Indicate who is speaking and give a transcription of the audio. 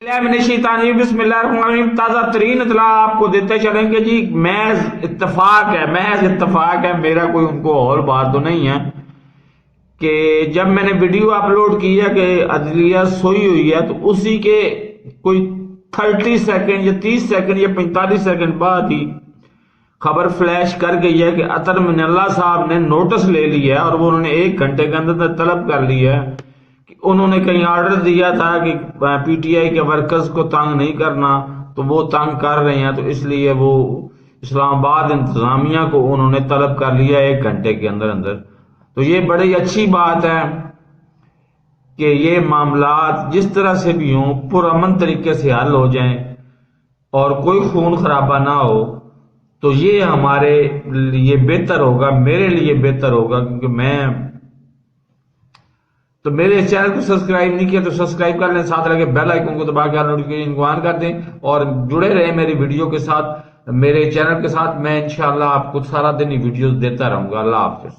Speaker 1: बिस्मिल्लाहिर्रहमानिर्रहीम। ताज़ा तरीन इत्तला आपको देते चलें कि जी महज इत्तफाक है, मेरा कोई उनको और बात तो नहीं है कि जब मैंने वीडियो अपलोड की है कि अदलिया सोई हुई है, तो उसी के कोई 30 सेकंड या 30 सेकंड या 45 सेकंड बाद ही खबर फ्लैश कर गई है कि अतर मिनल्ला साहब ने नोटिस ले लिया है और वो उन्होंने 1 घंटे के अंदर तलब कर लिया है कि उन्होंने कहीं ऑर्डर दिया था कि पीटीआई के वर्कर्स को तंग नहीं करना, तो वो तंग कर रहे हैं, तो इसलिए वो इस्लामाबाद इंतजामिया को उन्होंने तलब कर लिया 1 घंटे के अंदर अंदर। तो ये बड़ी अच्छी बात है कि ये मामलात जिस तरह से भी हों पुरअमन तरीके से हल हो जाएं और कोई खून खराबा ना हो, तो ये हमारे लिए बेहतर होगा, मेरे लिए बेहतर होगा, क्योंकि मेरे चैनल को सब्सक्राइब नहीं किया तो सब्सक्राइब कर लें, साथ लगे बेल आइकन को दबा के नोटिफिकेशन को ऑन कर दें और जुड़े रहे मेरी वीडियो के साथ, मेरे चैनल के साथ। मैं इंशाल्लाह आपको सारा दिन ही वीडियोस देता रहूंगा। अल्लाह हाफिज।